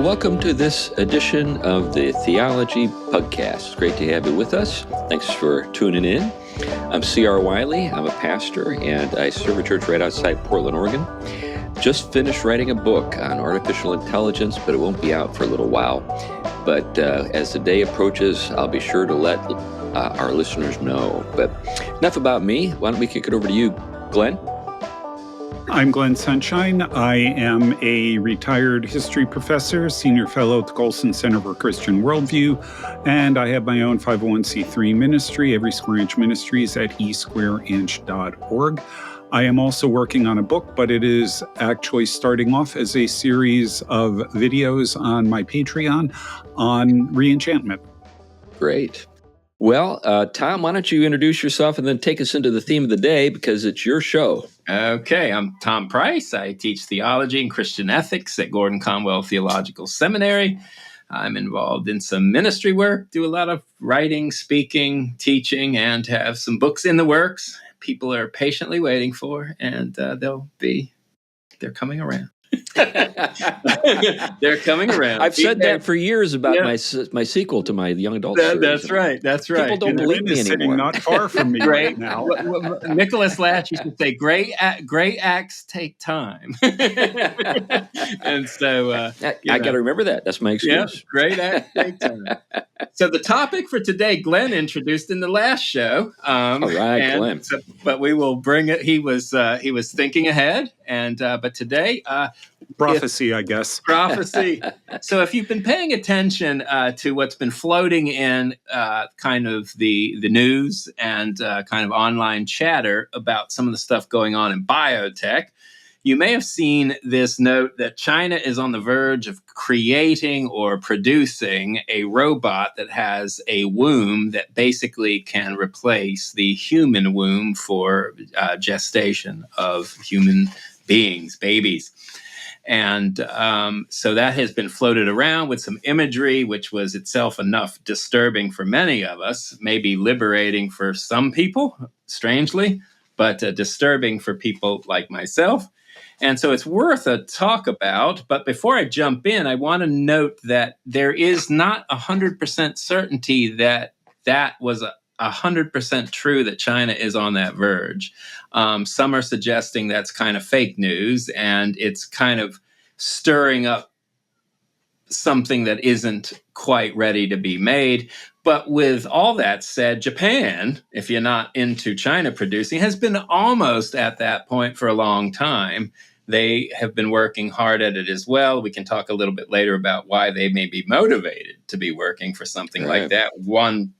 welcome to this edition of the Theology Pugcast. It's great to have you with us. Thanks for tuning in. I'm C.R. Wiley. I'm a pastor, and I serve a church right outside Portland, Oregon. Just finished writing a book on artificial intelligence, but it won't be out for a little while. But as the day approaches, I'll be sure to let our listeners know. But enough about me. Why don't we kick it over to you, Glenn? I'm Glenn Sunshine. I am a retired history professor, senior fellow at the Colson Center for Christian Worldview, and I have my own 501c3 ministry, Every Square Inch Ministries, at esquareinch.org. I am also working on a book, but it is actually starting off as a series of videos on my Patreon on reenchantment. Great. Well, Tom, why don't you introduce yourself and then take us into the theme of the day, because it's your show. Okay, I'm Tom Price. I teach theology and Christian ethics at Gordon Conwell Theological Seminary. I'm involved in some ministry work, do a lot of writing, speaking, teaching, and have some books in the works people are patiently waiting for, and they're coming around. They're coming around. I've said that for years about my sequel to my young adult series. That's right. That's right. People don't believe me anymore. Sitting not far from me right now. Nicholas Latch used to say, "Great acts take time," and so I got to remember that. That's my excuse. Yeah, great acts take time. So the topic for today, Glenn introduced in the last show. All right, Glenn. But we will bring it. He was thinking ahead, and but today. Prophecy, I guess. Prophecy. So if you've been paying attention to what's been floating in kind of the news and kind of online chatter about some of the stuff going on in biotech, you may have seen this note that China is on the verge of creating or producing a robot that has a womb that basically can replace the human womb for gestation of human beings, babies. And so that has been floated around with some imagery, which was itself enough disturbing for many of us, maybe liberating for some people, strangely, but disturbing for people like myself. And so it's worth a talk about. But before I jump in, I want to note that there is not 100% certainty that was 100% true that China is on that verge. Some are suggesting that's kind of fake news, and it's kind of stirring up something that isn't quite ready to be made. But with all that said, Japan, if you're not into China producing, has been almost at that point for a long time. They have been working hard at it as well. We can talk a little bit later about why they may be motivated to be working for something like that. One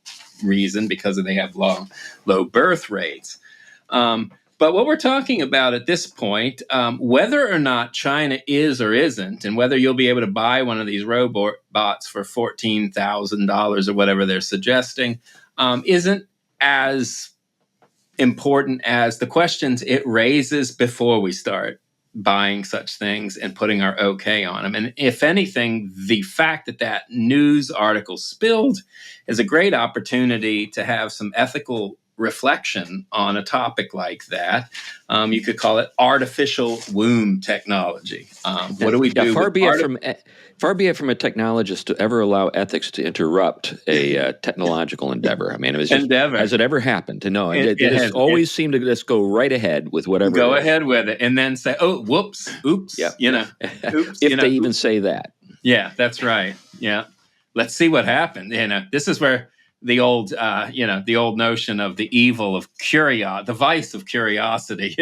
reason, because they have low birth rates. But what we're talking about at this point, whether or not China is or isn't, and whether you'll be able to buy one of these robots for $14,000 or whatever they're suggesting, isn't as important as the questions it raises before we start buying such things and putting our okay on them. And if anything, the fact that news article spilled is a great opportunity to have some ethical reflection on a topic like that. You could call it artificial womb technology. What do we do? Far be it from a technologist to ever allow ethics to interrupt a technological endeavor. I mean, it was just, has it ever happened to know? It has always seemed to just go right ahead with whatever. Go ahead with it, and then say, "Oh, whoops, oops," yeah. Oops, if they even say that. Yeah, that's right. Yeah, let's see what happened. This is where the old notion of the evil of the vice of curiosity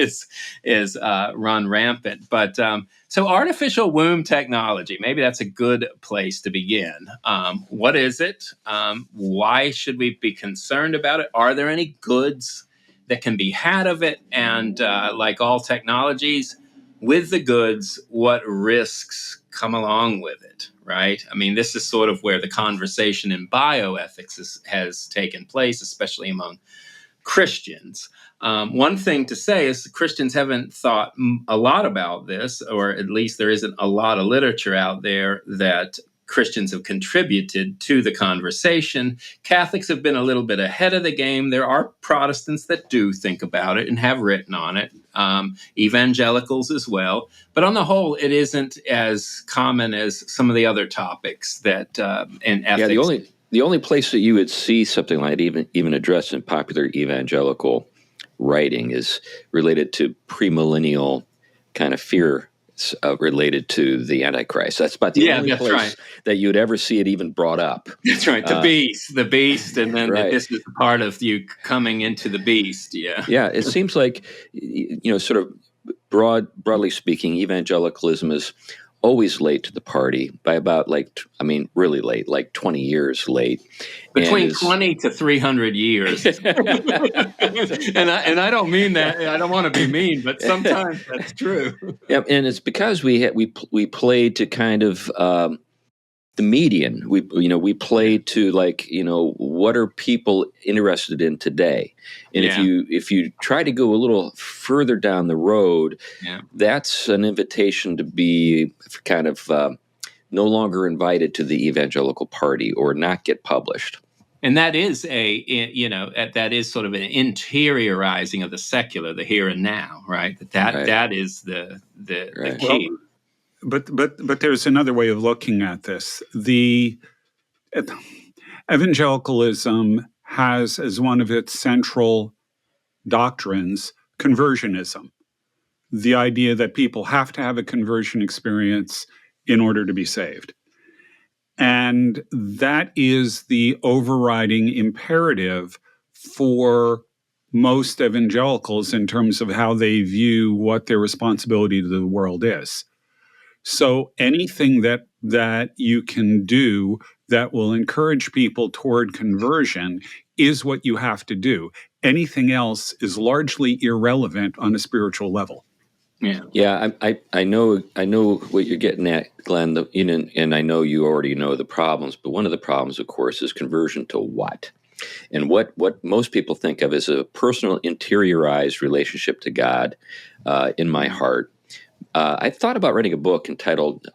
is run rampant. But so artificial womb technology, maybe that's a good place to begin. What is it? Why should we be concerned about it? Are there any goods that can be had of it? And like all technologies, with the goods, what risks come along with it, right? I mean, this is sort of where the conversation in bioethics has taken place, especially among Christians. One thing to say is Christians haven't thought a lot about this, or at least there isn't a lot of literature out there that Christians have contributed to the conversation. Catholics have been a little bit ahead of the game. There are Protestants that do think about it and have written on it, evangelicals as well. But on the whole, it isn't as common as some of the other topics that in ethics. Yeah, the only place that you would see something like even addressed in popular evangelical writing is related to premillennial kind of fear related to the Antichrist. That's about the only place that you'd ever see it even brought up. That's right. The beast, and then this is part of you coming into the beast. Yeah. Yeah. It seems like, sort of broadly speaking, evangelicalism is always late to the party by about really late, like 20 years late. Between 20 to 300 years. and I don't mean that. I don't want to be mean, but sometimes that's true. Yeah, and it's because we played to kind of the median. We played to what are people interested in today? And if you try to go a little further down the road, that's an invitation to be kind of no longer invited to the evangelical party or not get published. And that is that is sort of an interiorizing of the secular, the here and now, right? That is the key. Well, but there's another way of looking at this. The evangelicalism has as one of its central doctrines conversionism, the idea that people have to have a conversion experience in order to be saved. And that is the overriding imperative for most evangelicals in terms of how they view what their responsibility to the world is. So anything that you can do that will encourage people toward conversion is what you have to do. Anything else is largely irrelevant on a spiritual level. Yeah. I know what you're getting at, Glenn. And I know you already know the problems. But one of the problems, of course, is conversion to what? And what most people think of as a personal interiorized relationship to God in my heart. I thought about writing a book entitled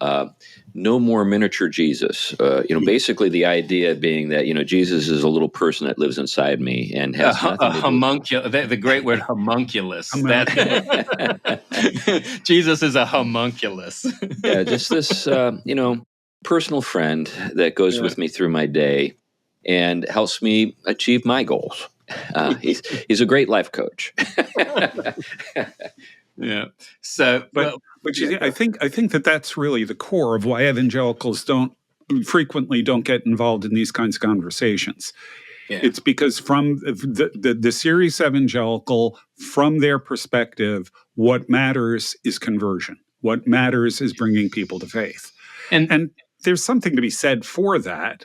"No More Miniature Jesus." Basically the idea being that Jesus is a little person that lives inside me and has nothing to do. The great word homunculus. Jesus is a homunculus. Yeah, just this personal friend that goes with me through my day and helps me achieve my goals. He's a great life coach. Yeah. So, but I think that's really the core of why evangelicals frequently don't get involved in these kinds of conversations. Yeah. It's because from the serious evangelical, from their perspective, what matters is conversion. What matters is bringing people to faith. And there's something to be said for that,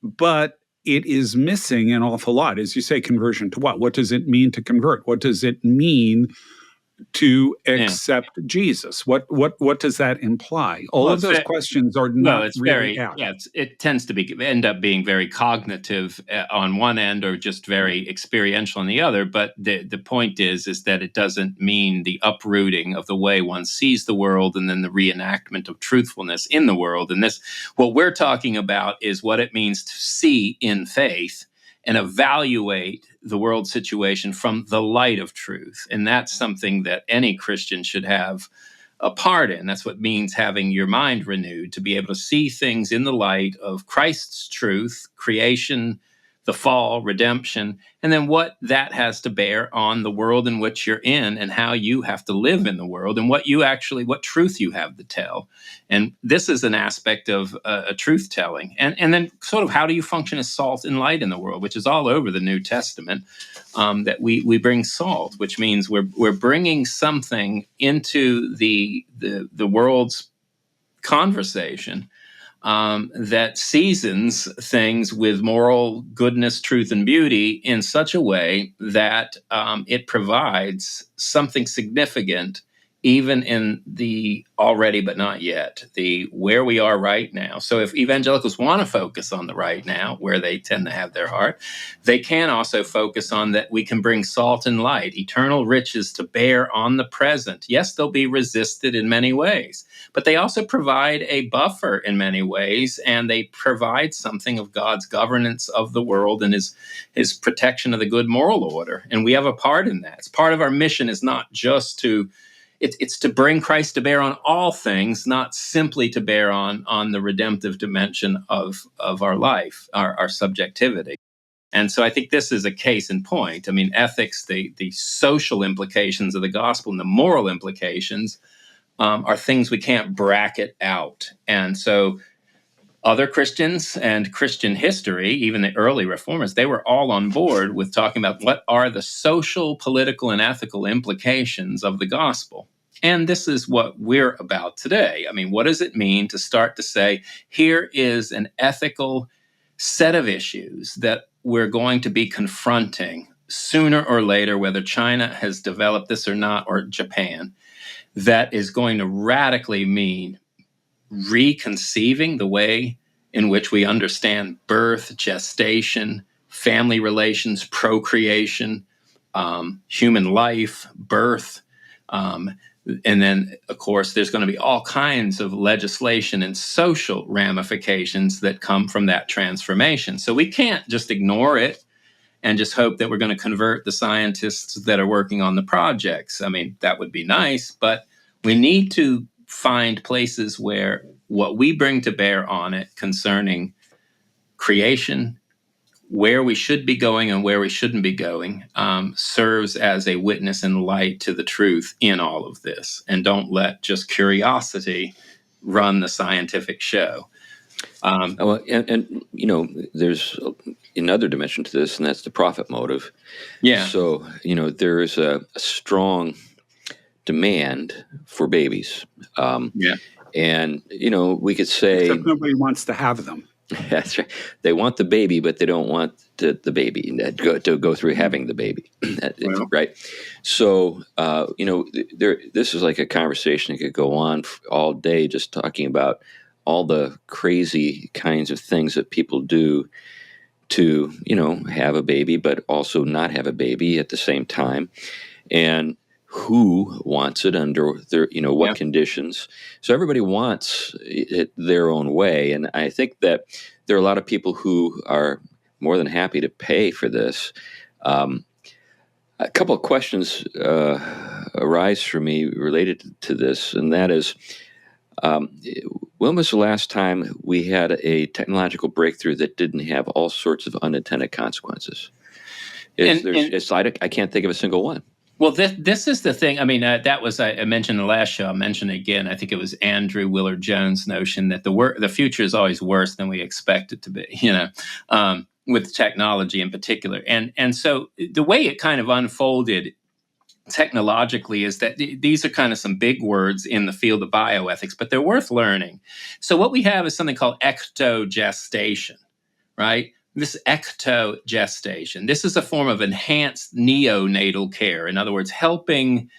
but it is missing an awful lot. As you say, conversion to what? What does it mean to convert? What does it mean to accept Jesus? What does that imply? All of those questions are not really out. Yeah, it tends to end up being very cognitive on one end, or just very experiential on the other. But the point is that it doesn't mean the uprooting of the way one sees the world, and then the reenactment of truthfulness in the world. And what we're talking about is what it means to see in faith and evaluate the world situation from the light of truth. And that's something that any Christian should have a part in. That's what means having your mind renewed, to be able to see things in the light of Christ's truth, creation, the fall, redemption, and then what that has to bear on the world in which you're in, and how you have to live in the world, and what truth you have to tell. And this is an aspect of a truth telling. And then sort of how do you function as salt and light in the world, which is all over the New Testament, that we bring salt, which means we're bringing something into the world's conversation that seasons things with moral goodness, truth, and beauty in such a way that it provides something significant, even in the already but not yet, the where we are right now. So if evangelicals want to focus on the right now, where they tend to have their heart, they can also focus on that we can bring salt and light, eternal riches to bear on the present. Yes, they'll be resisted in many ways, but they also provide a buffer in many ways, and they provide something of God's governance of the world and his protection of the good moral order. And we have a part in that. It's part of our mission is not just to it's to bring Christ to bear on all things, not simply to bear on the redemptive dimension of our life, our subjectivity. And so I think this is a case in point. I mean, ethics, the social implications of the gospel and the moral implications are things we can't bracket out. And so other Christians and Christian history, even the early reformers, they were all on board with talking about what are the social, political, and ethical implications of the gospel. And this is what we're about today. I mean, what does it mean to start to say, here is an ethical set of issues that we're going to be confronting sooner or later, whether China has developed this or not, or Japan, that is going to radically mean reconceiving the way in which we understand birth, gestation, family relations, procreation, human life, birth. And then, of course, there's going to be all kinds of legislation and social ramifications that come from that transformation. So we can't just ignore it and just hope that we're going to convert the scientists that are working on the projects. I mean, that would be nice, but we need to find places where what we bring to bear on it concerning creation, where we should be going and where we shouldn't be going, serves as a witness and light to the truth in all of this. And don't let just curiosity run the scientific show. And there's another dimension to this, and that's the profit motive. Yeah. So, there is a strong demand for babies. Yeah. And, we could say... Except nobody wants to have them. That's right. They want the baby, but they don't want the baby to go through having the baby. Well. Right. So, this is like a conversation that could go on all day, just talking about all the crazy kinds of things that people do to, have a baby, but also not have a baby at the same time. And who wants it under their, what conditions. So everybody wants it their own way. And I think that there are a lot of people who are more than happy to pay for this. A couple of questions arise for me related to this, and that is, when was the last time we had a technological breakthrough that didn't have all sorts of unintended consequences? I can't think of a single one. Well, this is the thing. I mean, that was I mentioned in the last show. I'll mention it again. I think it was Andrew Willard Jones' notion that the future is always worse than we expect it to be. With technology in particular, and so the way it kind of unfolded technologically is that these are kind of some big words in the field of bioethics, but they're worth learning. So what we have is something called ectogestation, right? This ectogestation, this is a form of enhanced neonatal care. In other words, helping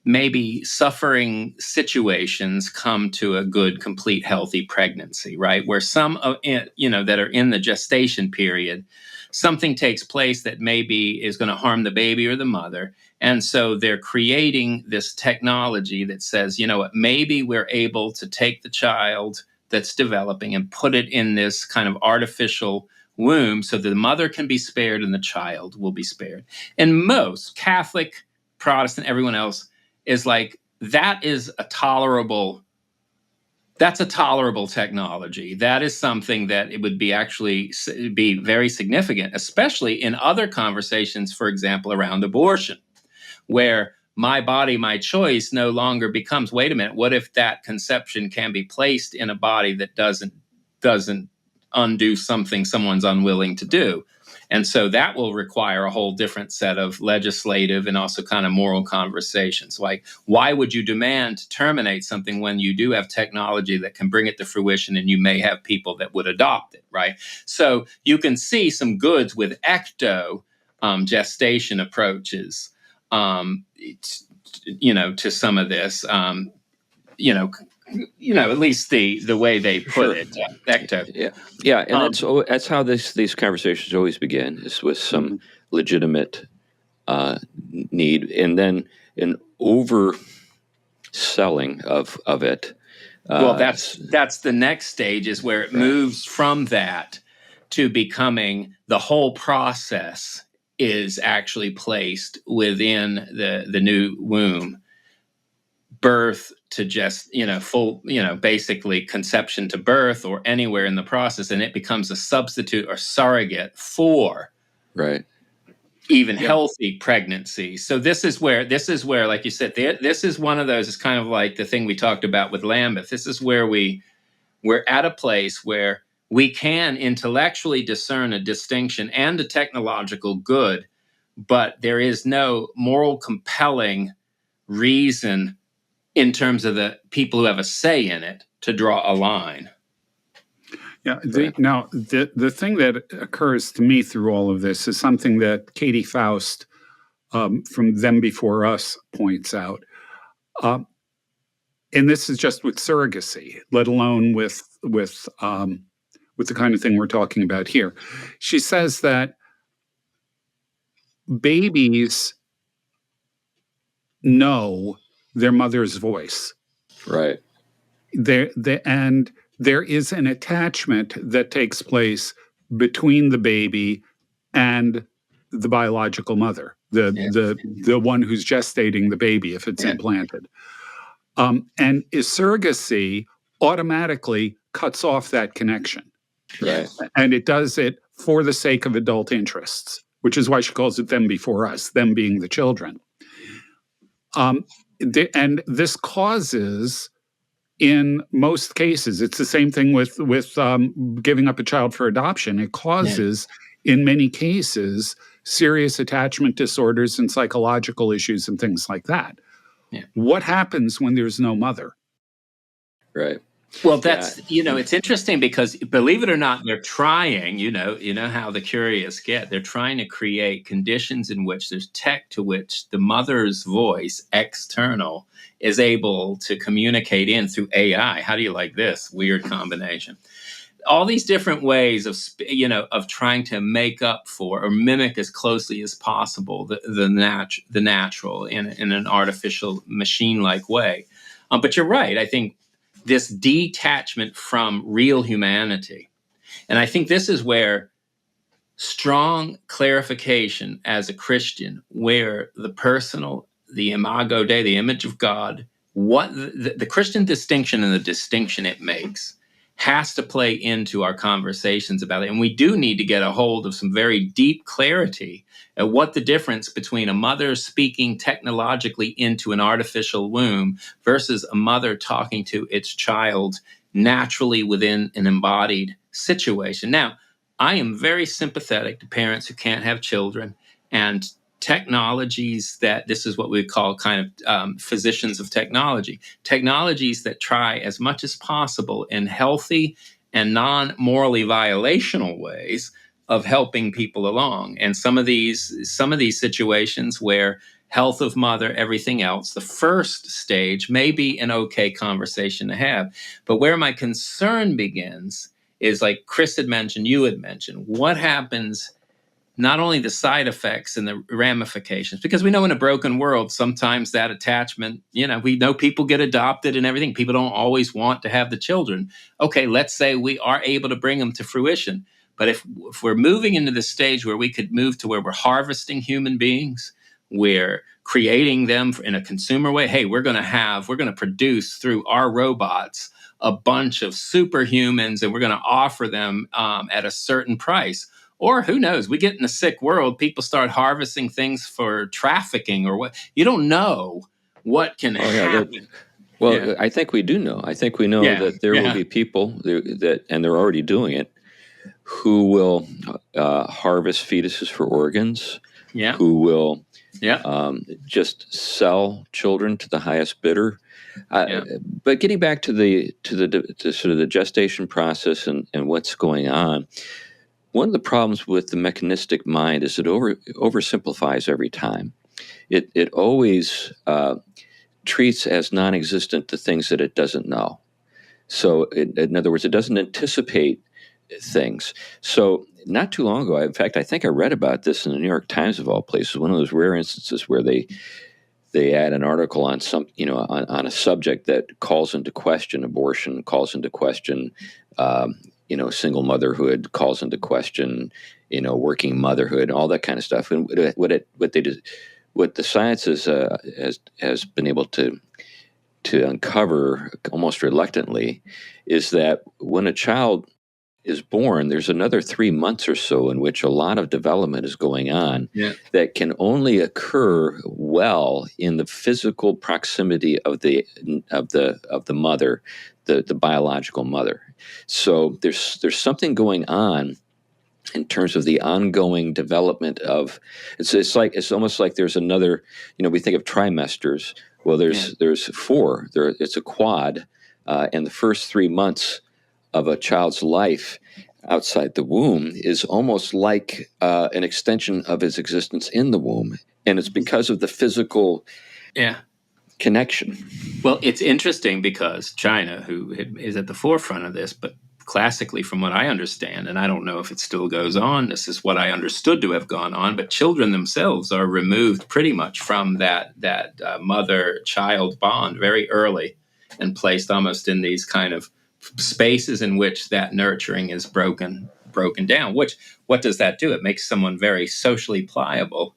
maybe suffering situations come to a good, complete, healthy pregnancy, right? Where some, that are in the gestation period, something takes place that maybe is going to harm the baby or the mother. And so they're creating this technology that says, maybe we're able to take the child that's developing and put it in this kind of artificial womb so that the mother can be spared and the child will be spared. And most Catholic, Protestant, everyone else is like, that's a tolerable technology. That is something that it would be actually be very significant, especially in other conversations, for example, around abortion, where my body, my choice no longer becomes, wait a minute, what if that conception can be placed in a body that doesn't undo something someone's unwilling to do? And so that will require a whole different set of legislative and also kind of moral conversations. Like, why would you demand to terminate something when you do have technology that can bring it to fruition and you may have people that would adopt it, right? So you can see some goods with gestation approaches, to some of this, at least the way they put it, ecto. Yeah, and that's how these conversations always begin, is with some legitimate need, and then an overselling of it Well, that's the next stage, is where it moves from that to becoming the whole process is actually placed within the new womb, birth to just, full, basically conception to birth or anywhere in the process, and it becomes a substitute or surrogate for right. even healthy pregnancy. So this is where, like you said, this is one of those. It's kind of like the thing we talked about with Lambeth. This is where we're at a place where we can intellectually discern a distinction and a technological good, but there is no moral compelling reason in terms of the people who have a say in it to draw a line. Yeah. Now, the thing that occurs to me through all of this is something that Katie Faust from Them Before Us points out. And this is just with surrogacy, let alone with the kind of thing we're talking about here. She says that babies know their mother's voice. Right. And there is an attachment that takes place between the baby and the biological mother, the one who's gestating the baby if it's implanted. And surrogacy automatically cuts off that connection. Right. And it does it for the sake of adult interests, which is why she calls it Them Before Us, them being the children. And this causes, in most cases, it's the same thing with giving up a child for adoption. It causes, in many cases, serious attachment disorders and psychological issues and things like that. Yeah. What happens when there's no mother? Right. Well, that's, it's interesting because, believe it or not, they're trying, you know how the curious get. They're trying to create conditions in which there's tech to which the mother's voice, external, is able to communicate in through AI. How do you like this weird combination? All these different ways of trying to make up for or mimic as closely as possible the natural in an artificial machine-like way. But you're right. I think this detachment from real humanity. And I think this is where strong clarification as a Christian, where the personal, the imago Dei, the image of God, what the Christian distinction and the distinction it makes has to play into our conversations about it. And we do need to get a hold of some very deep clarity at what the difference between a mother speaking technologically into an artificial womb versus a mother talking to its child naturally within an embodied situation. Now, I am very sympathetic to parents who can't have children, and technologies that, this is what we call kind of physicians of technologies that try as much as possible in healthy and non-morally violational ways of helping people along. And some of these situations where health of mother, everything else, the first stage may be an okay conversation to have. But where my concern begins is, like Chris had mentioned, you had mentioned, what happens, not only the side effects and the ramifications, because we know in a broken world, sometimes that attachment, we know people get adopted and everything. People don't always want to have the children. Okay, let's say we are able to bring them to fruition. But if we're moving into the stage where we could move to where we're harvesting human beings, we're creating them in a consumer way. Hey, we're going to produce through our robots a bunch of superhumans, and we're going to offer them at a certain price. Or who knows, we get in a sick world, people start harvesting things for trafficking or what. You don't know what can happen. I think we do know. I think we know that there will be people that, and they're already doing it, who will harvest fetuses for organs, who will just sell children to the highest bidder. But getting back to sort of the gestation process and what's going on, one of the problems with the mechanistic mind is it oversimplifies every time. It always treats as non-existent the things that it doesn't know. So, in other words, it doesn't anticipate things. So, not too long ago, in fact, I think I read about this in the New York Times of all places, one of those rare instances where they they add an article on some, on a subject that calls into question abortion, calls into question, single motherhood, calls into question, working motherhood, all that kind of stuff. And what the science has been able to uncover almost reluctantly is that when a child is born, there's another 3 months or so in which a lot of development is going on that can only occur well in the physical proximity of the mother, the biological mother. So there's something going on in terms of the ongoing development of it's almost like there's another, we think of trimesters. Well, there's four. It's a quad, and the first 3 months of a child's life outside the womb is almost like an extension of his existence in the womb, and it's because of the physical connection. Well, it's interesting because China, who is at the forefront of this, but classically, from what I understand, and I don't know if it still goes on, this is what I understood to have gone on, but children themselves are removed pretty much from that mother-child bond very early and placed almost in these kind of spaces in which that nurturing is broken down. What does that do? It makes someone very socially pliable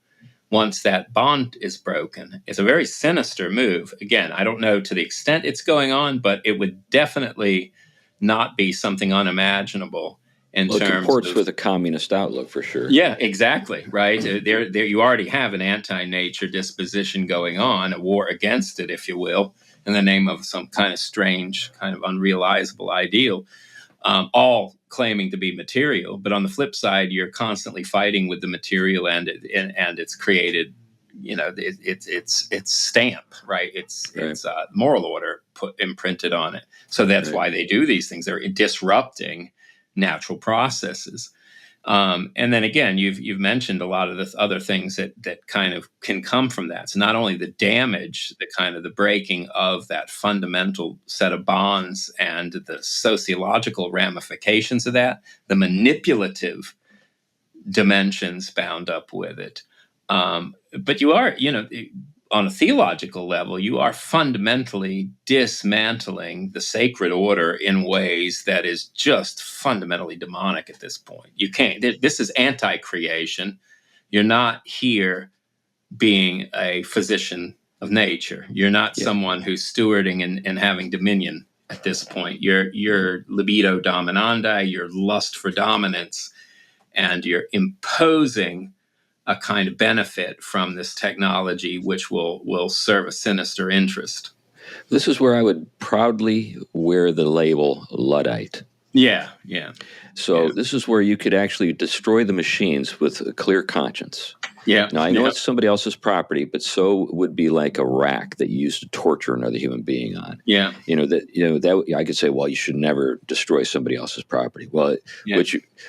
once that bond is broken. It's a very sinister move. Again, I don't know to the extent it's going on, but it would definitely not be something unimaginable in terms it comports of, with a communist outlook for sure. Yeah, exactly. Right. There you already have an anti-nature disposition going on, a war against it, if you will, in the name of some kind of strange, kind of unrealizable ideal, all claiming to be material. But on the flip side, you're constantly fighting with the material and it's created, it's stamp, right? It's moral order imprinted on it. So that's why they do these things. They're disrupting natural processes. And then again, you've mentioned a lot of the other things that kind of can come from that. So not only the damage, the kind of the breaking of that fundamental set of bonds and the sociological ramifications of that, the manipulative dimensions bound up with it. But you are, on a theological level, you are fundamentally dismantling the sacred order in ways that is just fundamentally demonic at this point. You can't, this is anti-creation. You're not here being a physician of nature. You're not someone who's stewarding and having dominion at this point. Your libido dominandi, your lust for dominance, and you're imposing a kind of benefit from this technology, which will serve a sinister interest. This is where I would proudly wear the label Luddite. Yeah. So this is where you could actually destroy the machines with a clear conscience. Yeah. Now, I know it's somebody else's property, but so would be like a rack that you use to torture another human being on. Yeah. That I could say, well, you should never destroy somebody else's property. Well,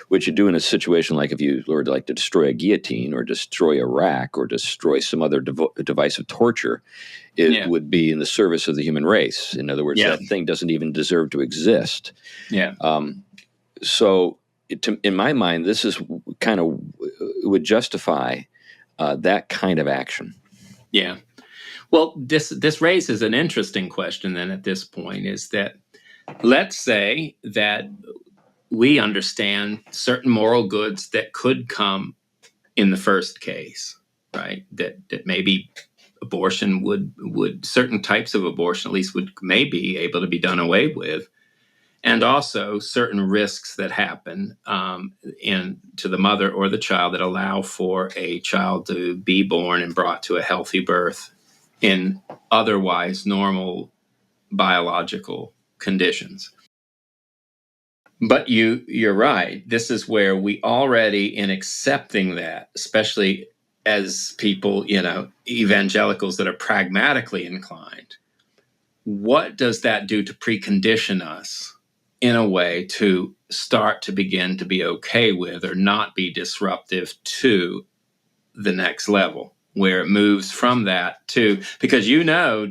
what you do in a situation like if you were to like to destroy a guillotine or destroy a rack or destroy some other device of torture, it would be in the service of the human race. In other words, that thing doesn't even deserve to exist. Yeah. So in my mind, this is kind of would justify that kind of action. Yeah. Well, this raises an interesting question then at this point is that let's say that we understand certain moral goods that could come in the first case, right? That maybe abortion would certain types of abortion at least may be able to be done away with. And also certain risks that happen to the mother or the child that allow for a child to be born and brought to a healthy birth in otherwise normal biological conditions. But you're right. This is where we already, in accepting that, especially as people, evangelicals that are pragmatically inclined, what does that do to precondition us in a way to start to begin to be okay with or not be disruptive to the next level where it moves from that to, because you know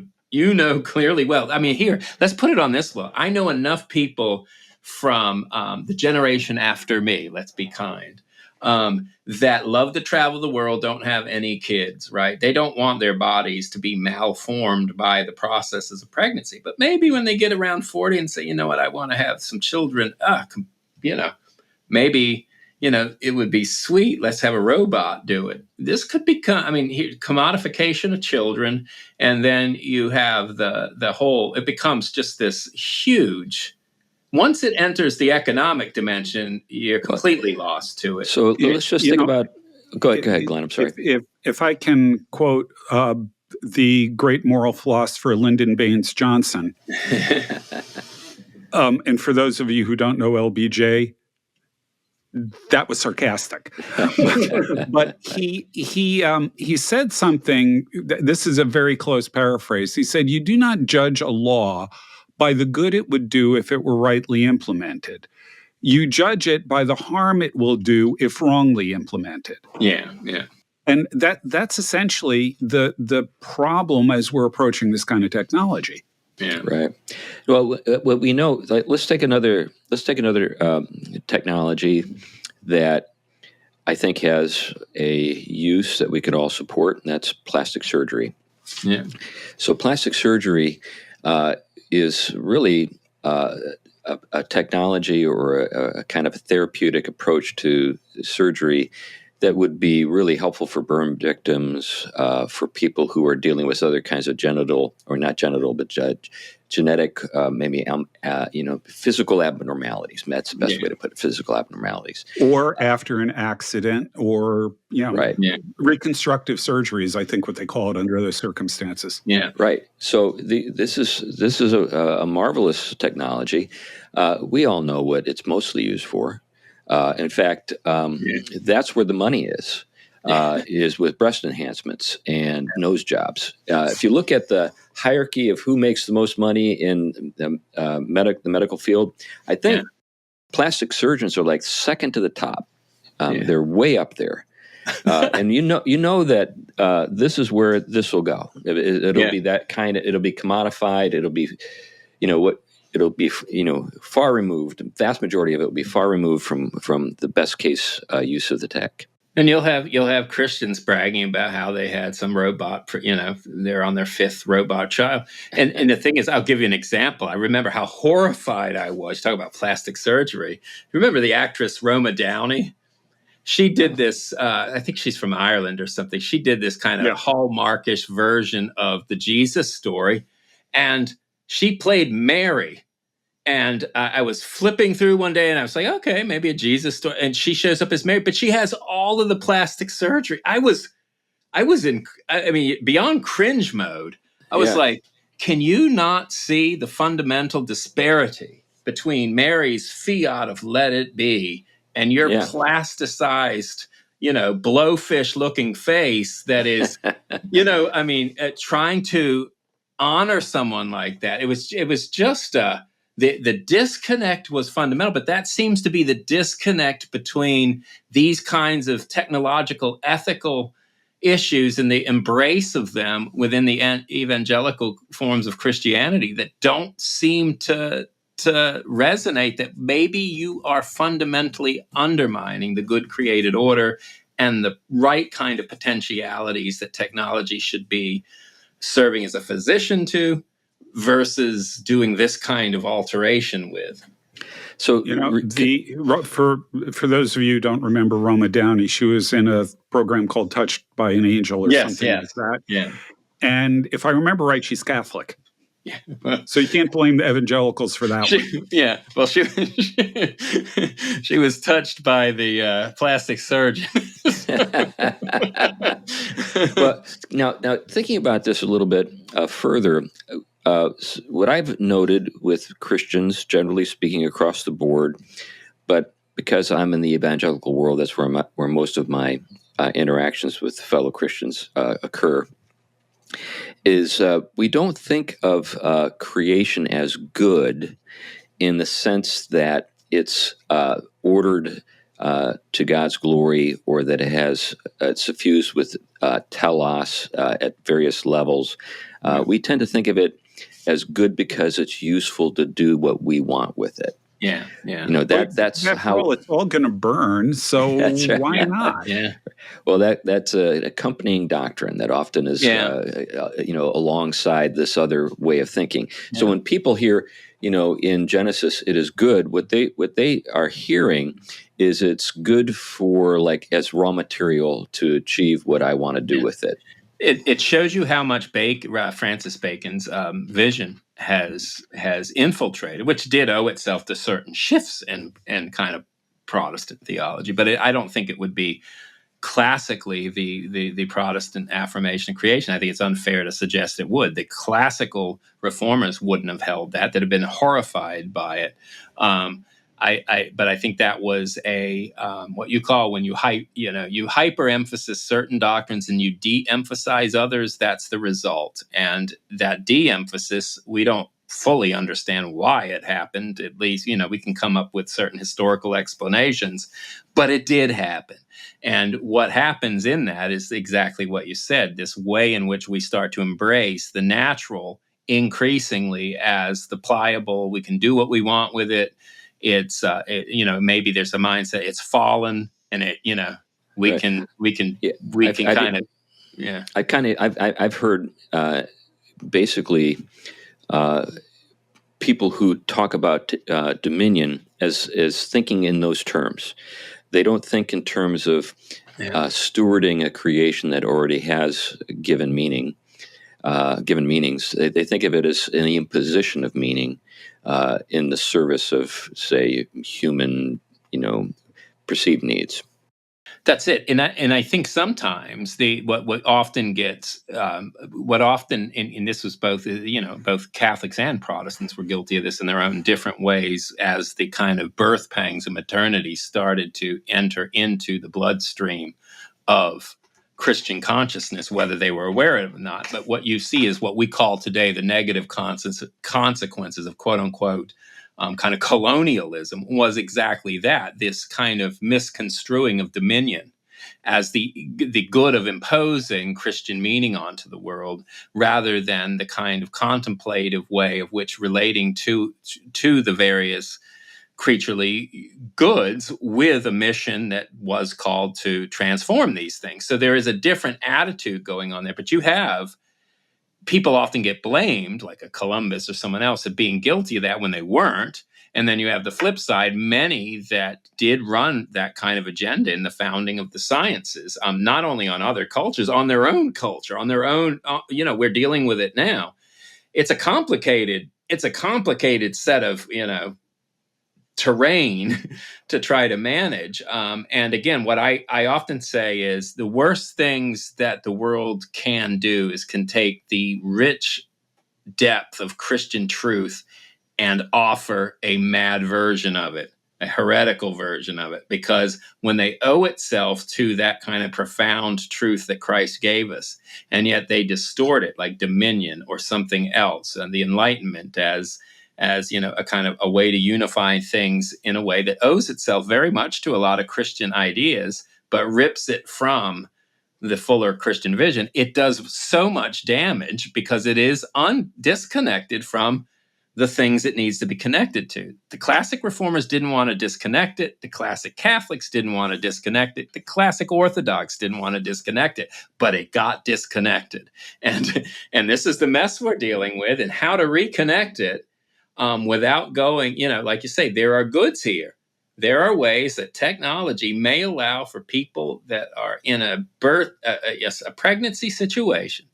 clearly well. I mean, here, let's put it on this level. I know enough people from the generation after me, let's be kind, that love to travel the world, don't have any kids, right? They don't want their bodies to be malformed by the processes of pregnancy. But maybe when they get around 40 and say, you know what, I want to have some children, maybe, it would be sweet. Let's have a robot do it. This could become, commodification of children. And then you have the whole, it becomes just this huge, once it enters the economic dimension, you're completely lost to it. So let's just think about. Go ahead, Glenn. I'm sorry. If I can quote the great moral philosopher Lyndon Baines Johnson, and for those of you who don't know LBJ, that was sarcastic. But he said something. This is a very close paraphrase. He said, "You do not judge a law by the good it would do if it were rightly implemented. You judge it by the harm it will do if wrongly implemented." Yeah. And that's essentially the problem as we're approaching this kind of technology. Yeah. Right. Well, what we know, let's take another technology that I think has a use that we could all support, and that's plastic surgery. Yeah. So plastic surgery is really a technology or a kind of a therapeutic approach to surgery that would be really helpful for burn victims, for people who are dealing with other kinds of genital, or not genital, but genetic, maybe physical abnormalities. That's the best way to put it, physical abnormalities. Or after an accident, or right. reconstructive surgeries, I think what they call it under those circumstances. Yeah. Right. So this is a marvelous technology. We all know what it's mostly used for. In fact, that's where the money is with breast enhancements and nose jobs. If you look at the hierarchy of who makes the most money in the medical field, I think plastic surgeons are like second to the top. They're way up there. And you know that this is where this will go. It'll be that kind of. It'll be commodified. It'll be, it'll be far removed. The vast majority of it will be far removed from the best case use of the tech. And you'll have Christians bragging about how they had some robot, they're on their 5th robot child. And the thing is, I'll give you an example. I remember how horrified I was. Talk about plastic surgery. Remember the actress Roma Downey? She did this, I think she's from Ireland or something. She did this kind of Hallmarkish version of the Jesus story. And she played Mary. And I was flipping through one day and I was like, okay, maybe a Jesus story. And she shows up as Mary, but she has all of the plastic surgery. I was beyond cringe mode. I was like, can you not see the fundamental disparity between Mary's fiat of let it be and your plasticized, blowfish looking face that is, trying to honor someone like that. It was just the disconnect was fundamental, but that seems to be the disconnect between these kinds of technological, ethical issues and the embrace of them within the evangelical forms of Christianity that don't seem to resonate, that maybe you are fundamentally undermining the good created order and the right kind of potentialities that technology should be serving as a physician to, versus doing this kind of alteration with. So, for those of you who don't remember Roma Downey, she was in a program called Touched by an Angel or something like that. Yeah. And if I remember right, she's Catholic. Yeah. So you can't blame the evangelicals for that one. Yeah. Well, she was touched by the plastic surgeon. Well, now thinking about this a little bit further, what I've noted with Christians, generally speaking, across the board, but because I'm in the evangelical world, that's where most of my interactions with fellow Christians occur, is we don't think of creation as good in the sense that it's ordered to God's glory, or that it's suffused with telos at various levels. We tend to think of it as good because it's useful to do what we want with it. Yeah, yeah. That's After how. all, it's all going to burn, so That's right. why not? Yeah. Well, that's an accompanying doctrine that often is, Yeah. alongside this other way of thinking. So Yeah. when people hear, in Genesis, it is good. What they are hearing is it's good for, like, as raw material to achieve what I want to do Yeah. with it. It shows you how much Francis Bacon's vision has infiltrated, which did owe itself to certain shifts in kind of Protestant theology. But I don't think it would be classically the Protestant affirmation of creation. I think it's unfair to suggest it would. The classical reformers wouldn't have held that. They'd have been horrified by it. But I think that was a what you call when you hyperemphasize certain doctrines and you de-emphasize others. That's the result, and that de-emphasis, we don't fully understand why it happened. At least, we can come up with certain historical explanations, but it did happen. And what happens in that is exactly what you said, this way in which we start to embrace the natural increasingly as the pliable. We can do what we want with it. It's maybe there's a mindset it's fallen, and we Right. can Yeah, kind of, yeah. I've heard basically people who talk about dominion as thinking in those terms. They don't think in terms of stewarding a creation that already has given meanings. They think of it as an imposition of meaning in the service of, say, human, perceived needs. That's it, and I think sometimes what often gets what often and this was both Catholics and Protestants were guilty of this in their own different ways as the kind of birth pangs of maternity started to enter into the bloodstream of Christian consciousness, whether they were aware of it or not. But what you see is what we call today the negative consequences of quote unquote kind of colonialism was exactly that, this kind of misconstruing of dominion as the good of imposing Christian meaning onto the world, rather than the kind of contemplative way of which relating to the various creaturely goods with a mission that was called to transform these things. So there is a different attitude going on there, but you have people often get blamed, like a Columbus or someone else, of being guilty of that when they weren't. And then you have the flip side, many that did run that kind of agenda in the founding of the sciences, not only on other cultures, on their own culture, on their own, we're dealing with it now. It's a complicated set of, terrain to try to manage. And again, what I often say is the worst things that the world can do is can take the rich depth of Christian truth and offer a mad version of it, a heretical version of it, because when they owe itself to that kind of profound truth that Christ gave us, and yet they distort it like dominion or something else, and the Enlightenment as a kind of a way to unify things in a way that owes itself very much to a lot of Christian ideas, but rips it from the fuller Christian vision, it does so much damage because it is disconnected from the things it needs to be connected to. The classic reformers didn't want to disconnect it. The classic Catholics didn't want to disconnect it. The classic Orthodox didn't want to disconnect it, but it got disconnected. And this is the mess we're dealing with, and how to reconnect it without going, like you say, there are goods here. There are ways that technology may allow for people that are in a pregnancy situation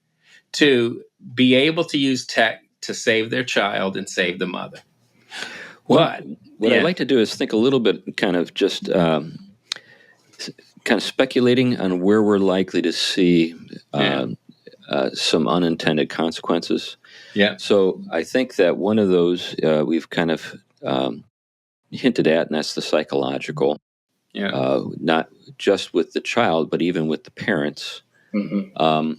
to be able to use tech to save their child and save the mother. What I'd like to do is think a little bit, kind of just kind of speculating on where we're likely to see some unintended consequences. Yeah. So I think that one of those we've kind of hinted at, and that's the psychological. Yeah. Not just with the child, but even with the parents. Mm-hmm.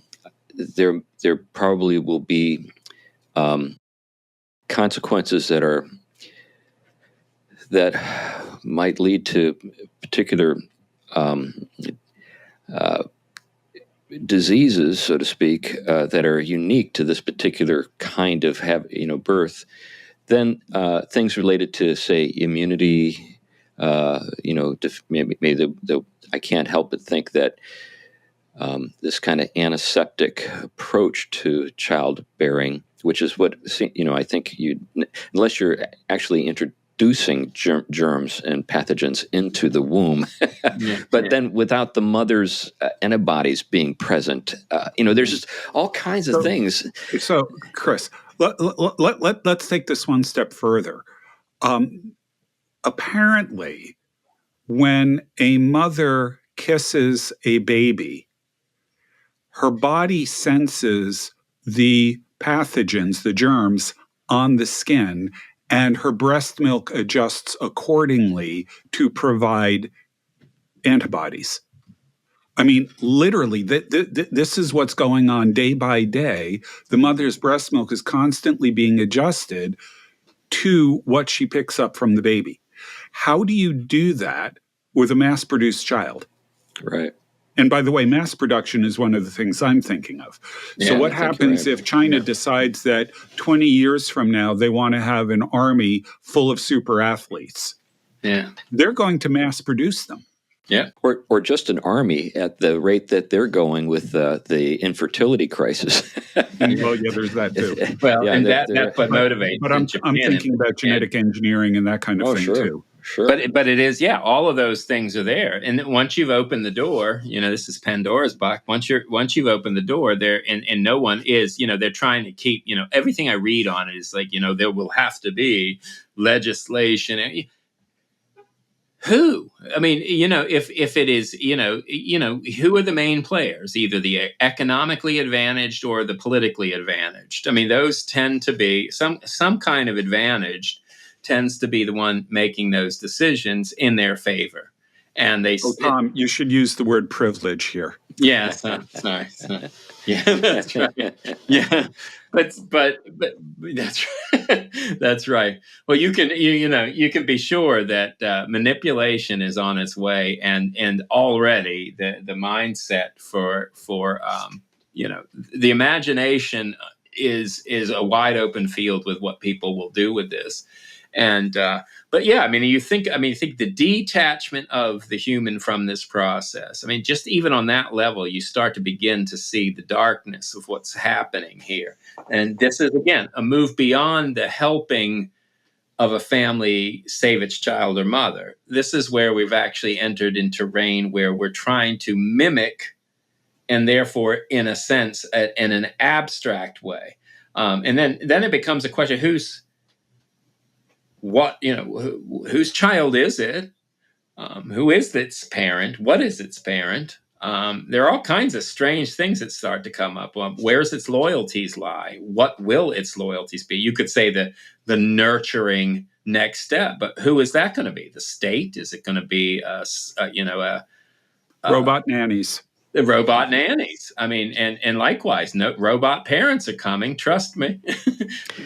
There probably will be consequences that might lead to particular diseases, so to speak, that are unique to this particular kind of birth, Then things related to, say, immunity. Maybe I can't help but think that this kind of antiseptic approach to childbearing, which is what I think unless you're actually introducing germs and pathogens into the womb, but then without the mother's antibodies being present, there's just all kinds of things. So, Chris, let's take this one step further. Apparently, when a mother kisses a baby, her body senses the pathogens, the germs on the skin, and her breast milk adjusts accordingly to provide antibodies. I mean, literally, this is what's going on day by day. The mother's breast milk is constantly being adjusted to what she picks up from the baby. How do you do that with a mass-produced child? Right. And by the way, mass production is one of the things I'm thinking of. So what happens if China decides that 20 years from now, they want to have an army full of super athletes? Yeah. They're going to mass produce them. Yeah. Or just an army at the rate that they're going with the infertility crisis. Well, yeah, there's that too. Well, and that's what motivates. But I'm thinking about genetic engineering and that kind of thing too. Sure. But it is, all of those things are there. And once you've opened the door, this is Pandora's box. Once you've opened the door there, and no one is, they're trying to keep, everything I read on it is like, there will have to be legislation. Who? I mean, if it is, who are the main players? Either the economically advantaged or the politically advantaged. I mean, those tend to be some kind of advantaged tends to be the one making those decisions in their favor. And they. Tom, you should use the word privilege here. Yeah, it's nice. Yeah, that's right. Yeah, but that's right. That's right. Well, you can be sure that manipulation is on its way, and already the mindset for the imagination is a wide open field with what people will do with this. And but yeah, you think the detachment of the human from this process. Just even on that level, you start to begin to see the darkness of what's happening here. And this is again a move beyond the helping of a family save its child or mother. This is where we've actually entered into terrain where we're trying to mimic, and therefore, in a sense, in an abstract way. And then it becomes a question: whose child is it? Who is its parent? What is its parent? There are all kinds of strange things that start to come up. Where's its loyalties lie? What will its loyalties be? You could say the nurturing next step, but who is that going to be? The state? Is it going to be robot nannies? The robot nannies. And likewise, no robot parents are coming. Trust me,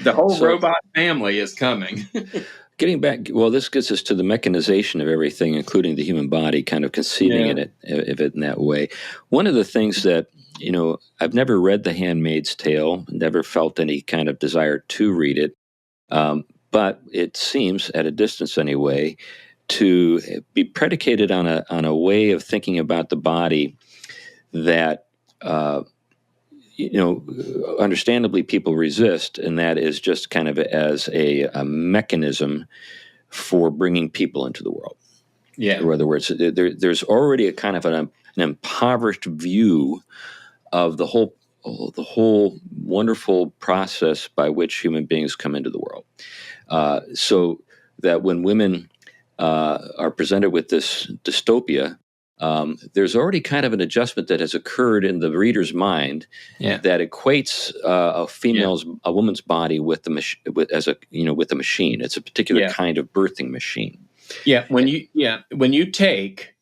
the whole robot family is coming. Getting back, this gets us to the mechanization of everything, including the human body, kind of conceiving it in that way. One of the things that, I've never read The Handmaid's Tale, never felt any kind of desire to read it, but it seems, at a distance anyway, to be predicated on a way of thinking about the body that understandably people resist, and that is just kind of as a mechanism for bringing people into the world. Yeah. In other words, there's already a kind of an impoverished view of the whole wonderful process by which human beings come into the world. So that when women are presented with this dystopia, there's already kind of an adjustment that has occurred in the reader's mind that equates a woman's body with the with a machine. It's a particular kind of birthing machine. Yeah, when you take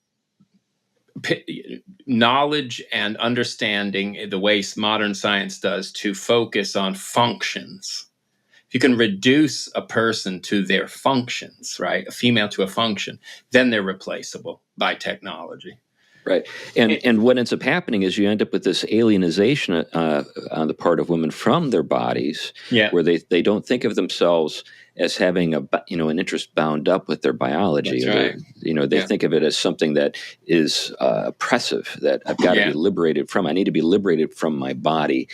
knowledge and understanding the way modern science does to focus on functions. If you can reduce a person to their functions, right, a female to a function, then they're replaceable by technology. Right. And what ends up happening is you end up with this alienization on the part of women from their bodies, Yeah, where they don't think of themselves as having an interest bound up with their biology. that's Or right. they Yeah. think of it as something that is oppressive, that I've got to be liberated from. I need to be liberated from my body,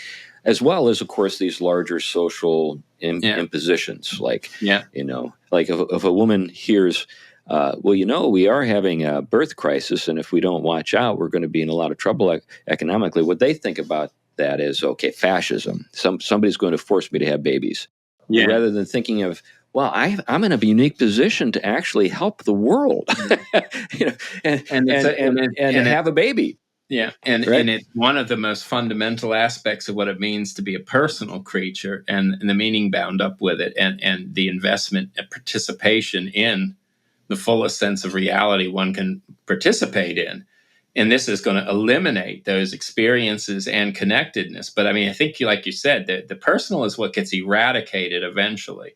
as well as, of course, these larger social impositions, like like if a woman hears, we are having a birth crisis, and if we don't watch out, we're going to be in a lot of trouble economically. What they think about that is, okay, fascism. Somebody's going to force me to have babies, rather than thinking of, well, I'm in a unique position to actually help the world, and have a baby. Yeah, and it's one of the most fundamental aspects of what it means to be a personal creature, and the meaning bound up with it, and the investment and participation in the fullest sense of reality one can participate in. And this is going to eliminate those experiences and connectedness. But I mean, I think, like you said, the personal is what gets eradicated eventually.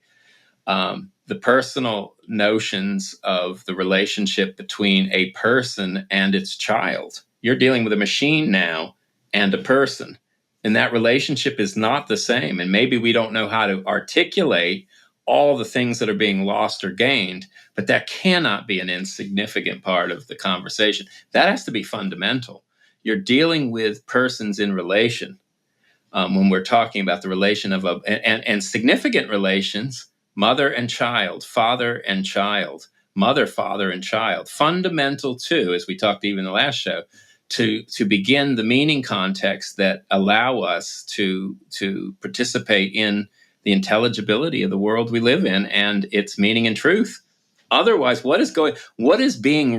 The personal notions of the relationship between a person and its child. You're dealing with a machine now and a person, and that relationship is not the same. And maybe we don't know how to articulate all the things that are being lost or gained, but that cannot be an insignificant part of the conversation. That has to be fundamental. You're dealing with persons in relation. When we're talking about the relation of and significant relations, mother and child, father and child, mother, father, and child, fundamental too, as we talked even in the last show, to begin the meaning context that allow us to participate in the intelligibility of the world we live in and its meaning and truth. Otherwise, what is being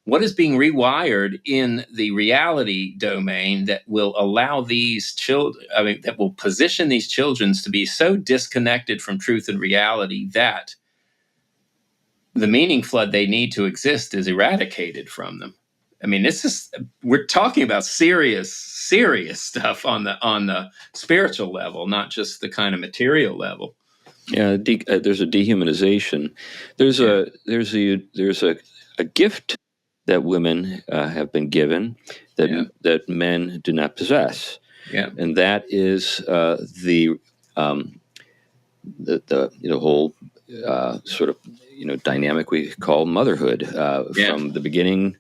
rewired in the reality domain that will allow these children, that will position these children to be so disconnected from truth and reality that the meaning flood they need to exist is eradicated from them. I mean, we're talking about serious stuff on the spiritual level, not just the kind of material level. Yeah, there's a dehumanization. There's a gift that women have been given that men do not possess. Yeah, and that is the whole sort of dynamic we call motherhood, from the beginning,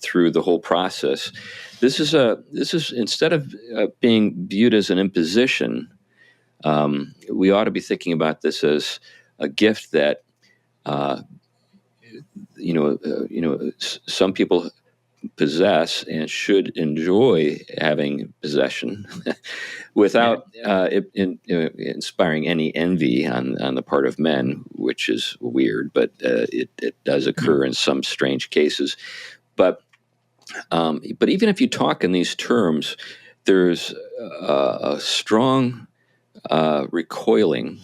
through the whole process. This is instead of being viewed as an imposition, we ought to be thinking about this as a gift that some people possess and should enjoy having possession without inspiring any envy on the part of men, which is weird, but it does occur in some strange cases. But even if you talk in these terms, there's a strong recoiling,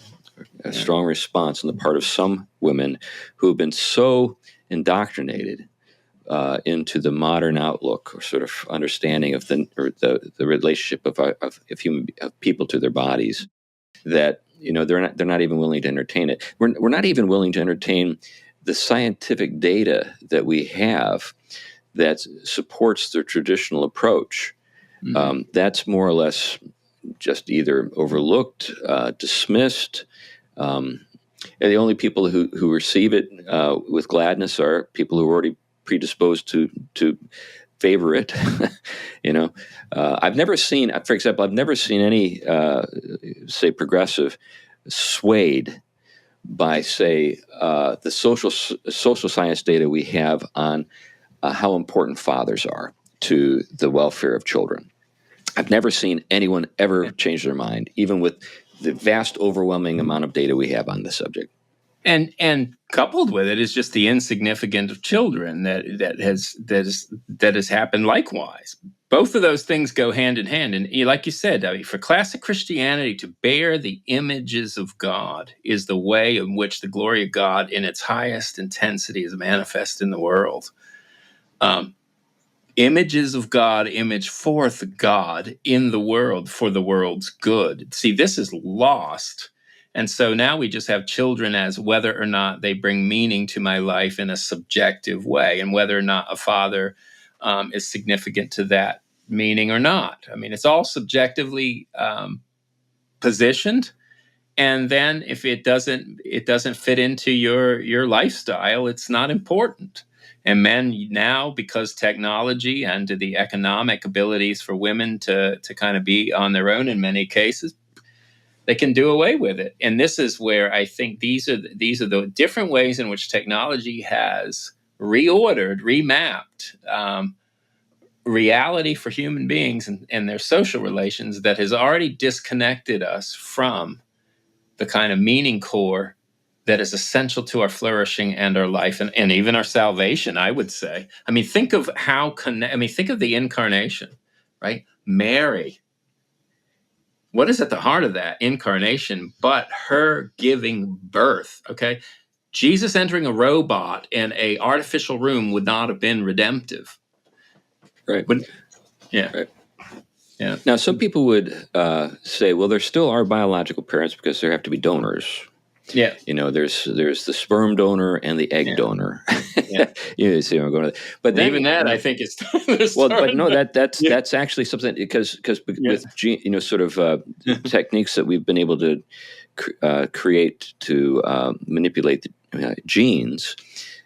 a strong response on the part of some women who have been so indoctrinated into the modern outlook or sort of understanding of the relationship of people to their bodies, that they're not even willing to entertain it. We're not even willing to entertain the scientific data that we have that supports their traditional approach. That's more or less just either overlooked, dismissed. And the only people who receive it with gladness are people who are already predisposed to favor it. I've never seen, for example, any say progressive swayed by, say, the social science data we have on how important fathers are to the welfare of children. I've never seen anyone ever change their mind, even with the vast, overwhelming amount of data we have on this subject. And coupled with it is just the insignificance of children that has happened likewise. Both of those things go hand in hand. And like you said, for classic Christianity to bear the images of God is the way in which the glory of God in its highest intensity is manifest in the world. Images of God image forth God in the world for the world's good. See, this is lost. And so now we just have children as whether or not they bring meaning to my life in a subjective way, and whether or not a father is significant to that meaning or not. I mean, it's all subjectively positioned. And then if it doesn't fit into your lifestyle, it's not important. And men now, because technology and the economic abilities for women to kind of be on their own in many cases, they can do away with it. And this is where I think these are the different ways in which technology has reordered, remapped reality for human beings and their social relations that has already disconnected us from the kind of meaning core that is essential to our flourishing and our life and even our salvation, I would say. I mean, think of think of the incarnation, right? Mary. What is at the heart of that incarnation but her giving birth, okay? Jesus entering a robot in an artificial room would not have been redemptive. Right. Yeah. Right. Yeah. Now, some people would say, well, there still are biological parents because there have to be donors. Yeah. There's the sperm donor and the egg donor. Yeah. You see where I'm going with it. But then, even that, I think, is well, but no, that's actually something because with sort of techniques that we've been able to create to manipulate the genes.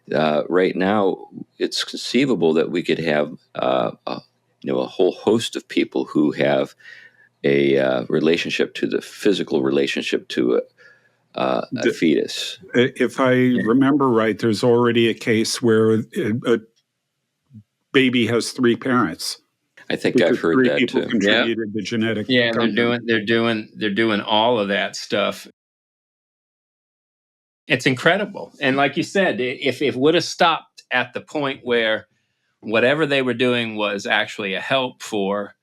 Right now, it's conceivable that we could have a whole host of people who have a relationship to the physical relationship to a fetus. If I remember right, there's already a case where a baby has three parents. I think I've heard that people too. Contributed the genetic. Yeah, and they're doing all of that stuff. It's incredible. And like you said, if it would have stopped at the point where whatever they were doing was actually a help for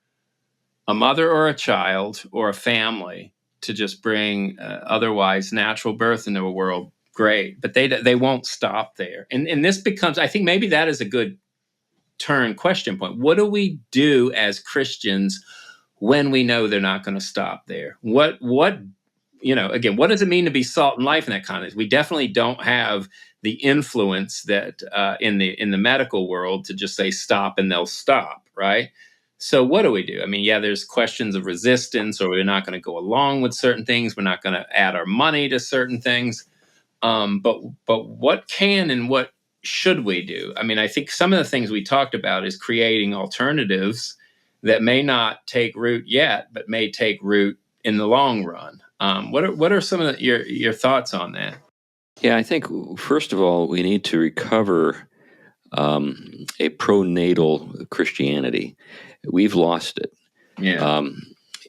a mother or a child or a family to just bring otherwise natural birth into a world, great. But they won't stop there. And this becomes, I think maybe that is a good question point. What do we do as Christians when we know they're not going to stop there? What again, what does it mean to be salt and life in that context? We definitely don't have the influence that in the medical world to just say stop and they'll stop, right? So what do we do? I mean, yeah, there's questions of resistance, or we're not going to go along with certain things. We're not going to add our money to certain things. But what can and what should we do? I mean, I think some of the things we talked about is creating alternatives that may not take root yet, but may take root in the long run. What are some of your thoughts on that? Yeah, I think first of all we need to recover a pro-natal Christianity. We've lost it. Yeah.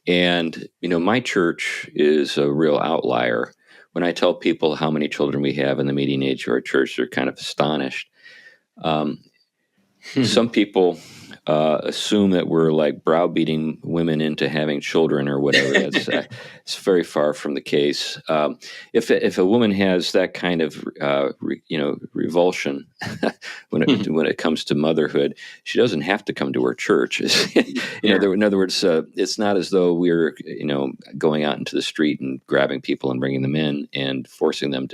And my church is a real outlier. When I tell people how many children we have in the median age of our church, they're kind of astonished. Some people assume that we're like browbeating women into having children or whatever. That's it's very far from the case. If a woman has that kind of revulsion when it comes to motherhood, she doesn't have to come to her church. In other words, it's not as though we're going out into the street and grabbing people and bringing them in and forcing them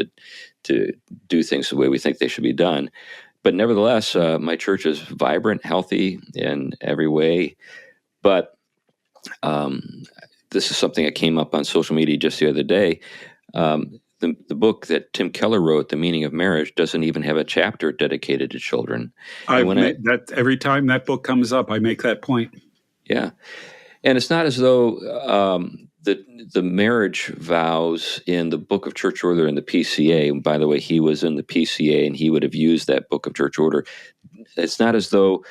to do things the way we think they should be done. But nevertheless, my church is vibrant, healthy in every way. But this is something that came up on social media just the other day. The book that Tim Keller wrote, The Meaning of Marriage, doesn't even have a chapter dedicated to children. Every time that book comes up, I make that point. Yeah. And it's not as though the marriage vows in the Book of Church Order and the PCA, and by the way, he was in the PCA and he would have used that Book of Church Order. It's not as though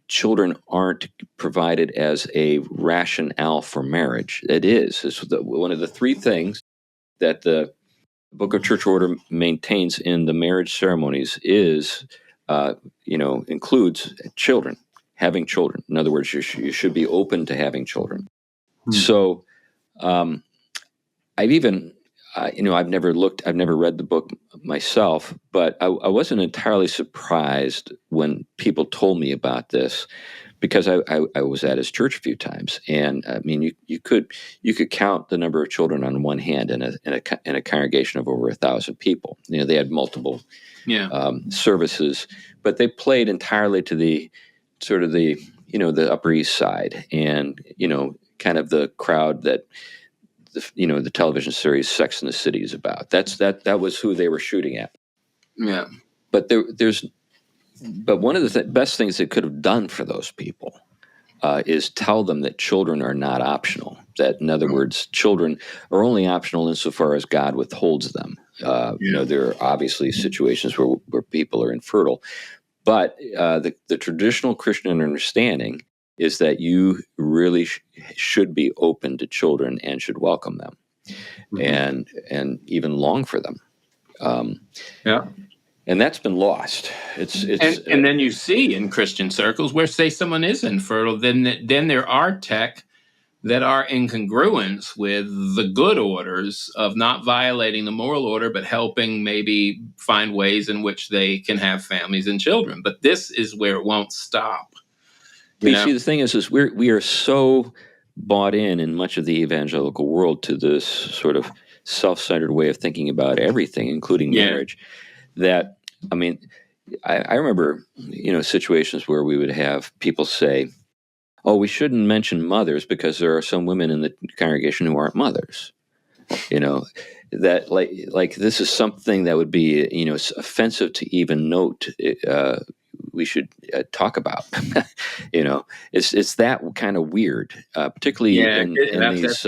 children aren't provided as a rationale for marriage. It is. It's one of the three things that the Book of Church Order maintains in the marriage ceremonies is, includes children. Having children. In other words, you should be open to having children. So, I've even, I've never read the book myself, but I wasn't entirely surprised when people told me about this, because I was at his church a few times, and I mean, you could count the number of children on one hand in a congregation of over 1,000 people. They had multiple services, but they played entirely to the sort of the Upper East Side, and kind of the crowd that the television series Sex and the City is about. That was who they were shooting at. Yeah. But but one of the best things they could have done for those people is tell them that children are not optional. That, in other words, children are only optional insofar as God withholds them. There are obviously situations where people are infertile, but the traditional Christian understanding is that you really should be open to children and should welcome them, and even long for them. And that's been lost. And then you see in Christian circles where, say, someone is infertile, then there are tech that are in congruence with the good orders of not violating the moral order, but helping maybe find ways in which they can have families and children. But this is where it won't stop. You see, the thing is we are so bought in much of the evangelical world to this sort of self-centered way of thinking about everything, including marriage, that, I mean, I remember, situations where we would have people say, oh, we shouldn't mention mothers because there are some women in the congregation who aren't mothers. That like this is something that would be, offensive to even note. We should talk about. It's that kind of weird, particularly in these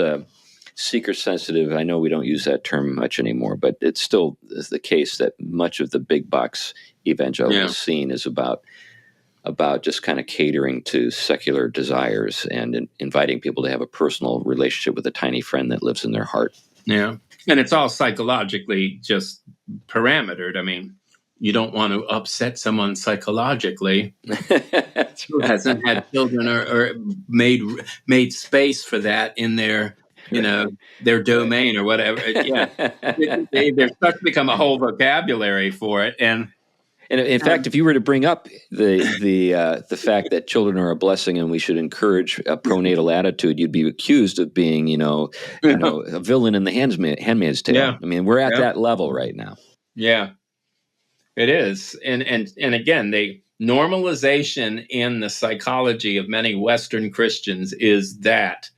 seeker-sensitive. I know we don't use that term much anymore, but it's still the case that much of the big box evangelical scene is about just kind of catering to secular desires and inviting people to have a personal relationship with a tiny friend that lives in their heart. Yeah, and it's all psychologically just parametered. I mean, you don't want to upset someone psychologically who hasn't had children or made space for that in their their domain or whatever. There's starts to become a whole vocabulary for it. And in fact, if you were to bring up the fact that children are a blessing and we should encourage a pro-natal attitude, you'd be accused of being a villain in the Handmaid's Tale. Yeah. I mean, we're at that level right now. Yeah. It is. And again, the normalization in the psychology of many Western Christians is that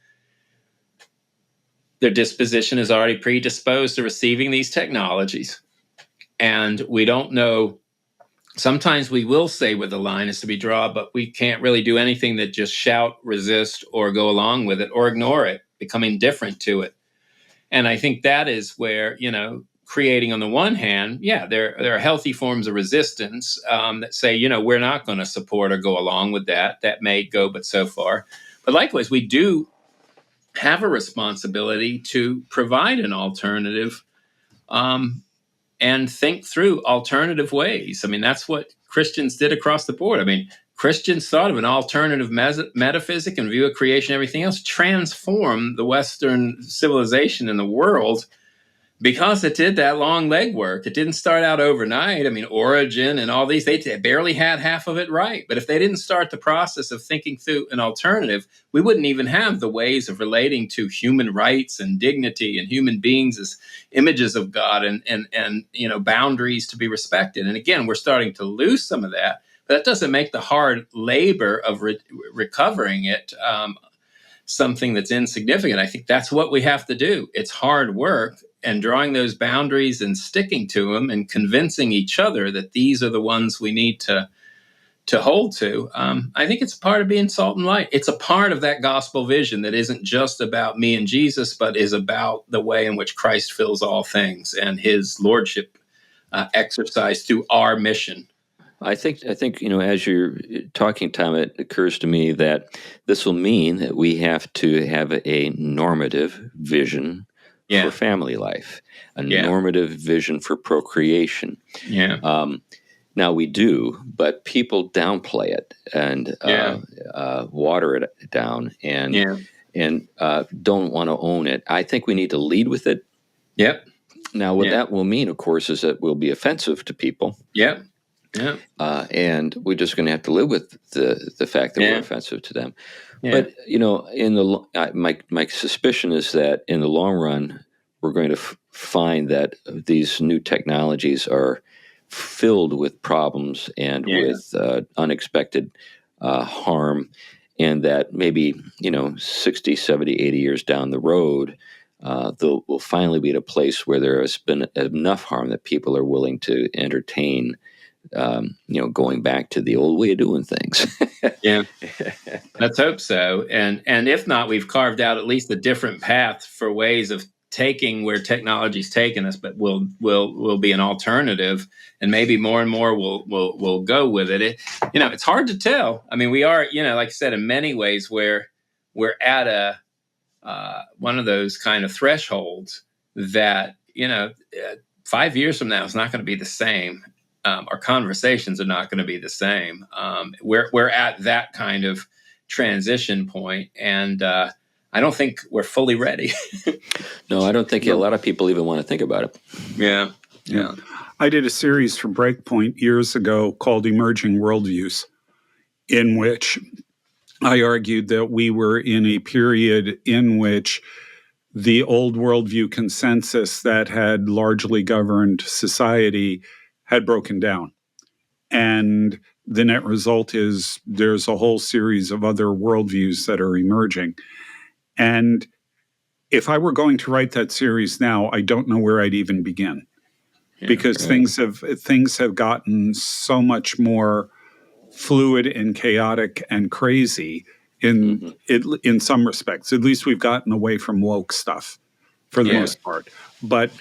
their disposition is already predisposed to receiving these technologies. And we don't know. Sometimes we will say where the line is to be drawn, but we can't really do anything that just shout, resist, or go along with it or ignore it, becoming indifferent to it. And I think that is where, creating on the one hand, there are healthy forms of resistance that say, we're not going to support or go along with that. That may go but so far. But likewise, we do have a responsibility to provide an alternative and think through alternative ways. I mean, that's what Christians did across the board. I mean, Christians thought of an alternative metaphysic and view of creation, everything else, transformed the Western civilization in the world because it did that long legwork. It didn't start out overnight. I mean, Origin and all these, they barely had half of it right. But if they didn't start the process of thinking through an alternative, we wouldn't even have the ways of relating to human rights and dignity and human beings as images of God and boundaries to be respected. And again, we're starting to lose some of that. But that doesn't make the hard labor of recovering it something that's insignificant. I think that's what we have to do. It's hard work. And drawing those boundaries and sticking to them and convincing each other that these are the ones we need to hold to. I think it's a part of being salt and light. It's a part of that gospel vision that isn't just about me and Jesus, but is about the way in which Christ fills all things and his lordship exercised through our mission. I think as you're talking, Tom, it occurs to me that this will mean that we have to have a normative vision for family life, a normative vision for procreation. Now we do, but people downplay it and water it down and don't want to own it. I think we need to lead with it. Yep. Now, what that will mean, of course, is that we'll be offensive to people. Yep. Yeah. And we're just going to have to live with the fact that we're offensive to them. Yeah. But in the my suspicion is that in the long run, we're going to find that these new technologies are filled with problems and with unexpected harm, and that maybe 60, 70, 80 years down the road, we'll finally be at a place where there has been enough harm that people are willing to entertain going back to the old way of doing things. Yeah, let's hope so. And if not, we've carved out at least a different path for ways of taking where technology's taken us, but will be an alternative, and maybe more and more will go with it. It's hard to tell. I mean, we are, like I said, in many ways where we're at a one of those kind of thresholds that 5 years from now is not going to be the same. Our conversations are not going to be the same. We're at that kind of transition point, and I don't think we're fully ready. No, I don't think a lot of people even want to think about it. Yeah. I did a series for Breakpoint years ago called Emerging Worldviews, in which I argued that we were in a period in which the old worldview consensus that had largely governed society had broken down. And the net result is there's a whole series of other worldviews that are emerging. And if I were going to write that series now, I don't know where I'd even begin, because things have gotten so much more fluid and chaotic and crazy in some respects. At least we've gotten away from woke stuff for the most part. But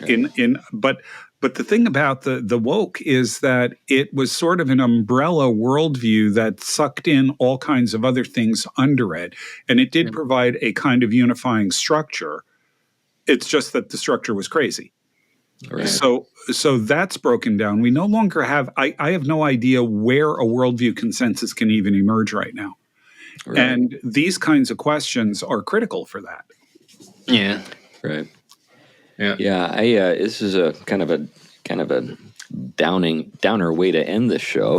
but the thing about the woke is that it was sort of an umbrella worldview that sucked in all kinds of other things under it. And it did provide a kind of unifying structure. It's just that the structure was crazy. Right. So that's broken down. We no longer have, I have no idea where a worldview consensus can even emerge right now. Right. And these kinds of questions are critical for that. Yeah. Right. Yeah. Yeah. This is a kind of a downer way to end the show.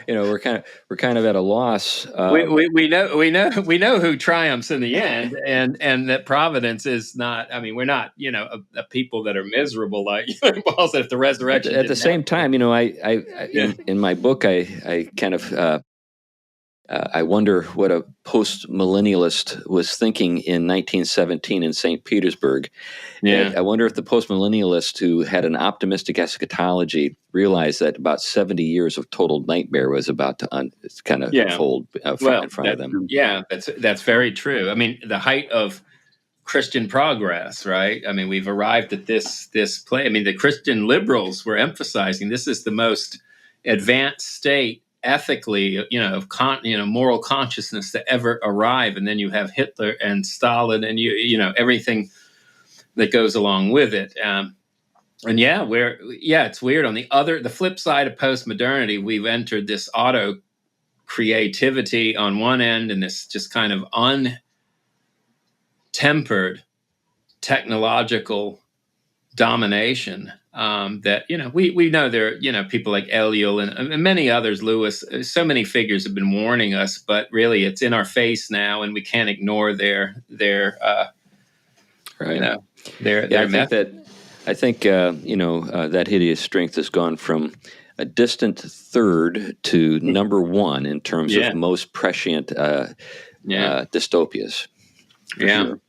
We're kind of at a loss. We know who triumphs in the end, and that providence is not. I mean, we're not a people that are miserable like Paul said. If the resurrection at the same time, in my book, I kind of. I wonder what a post-millennialist was thinking in 1917 in St. Petersburg. Yeah. I wonder if the post-millennialist who had an optimistic eschatology realized that about 70 years of total nightmare was about to unfold in front of them. Yeah, that's very true. I mean, the height of Christian progress, right? I mean, we've arrived at this place. I mean, the Christian liberals were emphasizing this is the most advanced state ethically, of moral consciousness to ever arrive, and then you have Hitler and Stalin, and everything that goes along with it. It's weird. On the flip side of postmodernity, we've entered this auto creativity on one end, and this just kind of untempered technological domination. That we know there people like Eliel and many others, Lewis, so many figures have been warning us, but really it's in our face now, and we can't ignore their right. Their I think that hideous strength has gone from a distant third to number one in terms of most prescient dystopias. Yeah. Sure.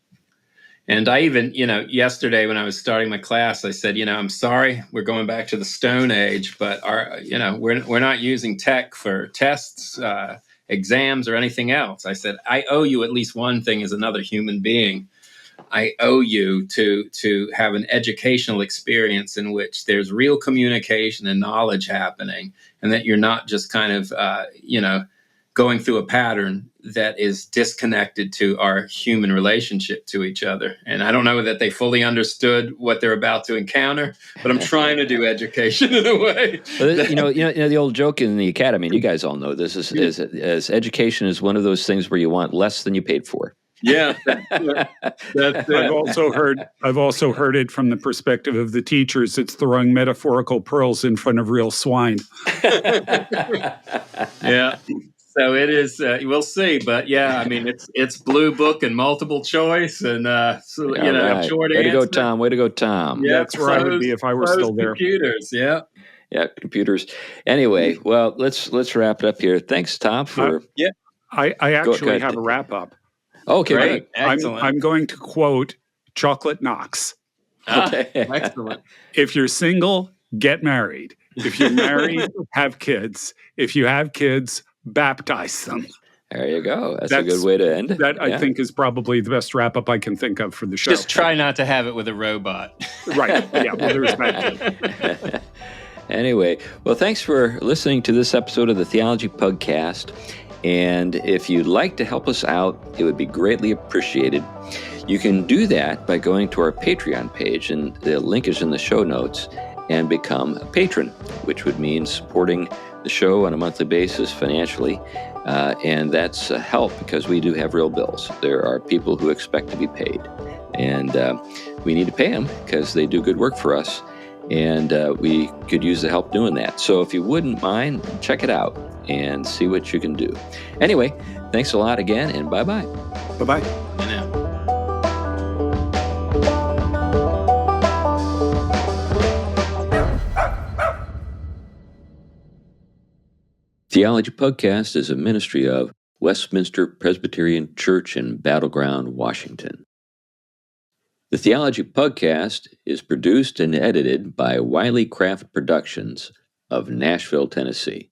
And I even, yesterday when I was starting my class, I said, I'm sorry, we're going back to the Stone Age, but we're not using tech for tests, exams, or anything else. I said, I owe you at least one thing as another human being. I owe you to have an educational experience in which there's real communication and knowledge happening, and that you're not just kind of, going through a pattern that is disconnected to our human relationship to each other. And I don't know that they fully understood what they're about to encounter, but I'm trying to do education in a way. The old joke in the academy, and you guys all know this, is education is one of those things where you want less than you paid for. Yeah, that's I've it. also heard it from the perspective of the teachers. It's throwing metaphorical pearls in front of real swine. Yeah. So it is. We'll see, but yeah, I mean, it's blue book and multiple choice, and so All right. short Way to go, answer. Tom. Way to go, Tom. Yeah, That's where I would be if I were still there. Computers. Yeah. Yeah, computers. Anyway, well, let's wrap it up here. Thanks, Tom, for. I actually have a wrap up. Okay, Great. good. Excellent. I'm going to quote Chocolate Knox. Okay. Excellent. If you're single, get married. If you're married, have kids. If you have kids, baptize them. There you go. That's a good way to end it. That, I think, is probably the best wrap up I can think of for the show. Just try not to have it with a robot. Right. Yeah. Well, there's that too. Anyway, well, thanks for listening to this episode of the Theology Pugcast. And if you'd like to help us out, it would be greatly appreciated. You can do that by going to our Patreon page, and the link is in the show notes, and become a patron, which would mean supporting the show on a monthly basis financially. And that's a help because we do have real bills. There are people who expect to be paid, and we need to pay them because they do good work for us. And we could use the help doing that. So if you wouldn't mind, check it out and see what you can do. Anyway, thanks a lot again, and bye-bye. Bye-bye. I know. Theology Pugcast is a ministry of Westminster Presbyterian Church in Battleground, Washington. The Theology Pugcast is produced and edited by Wiley Craft Productions of Nashville, Tennessee.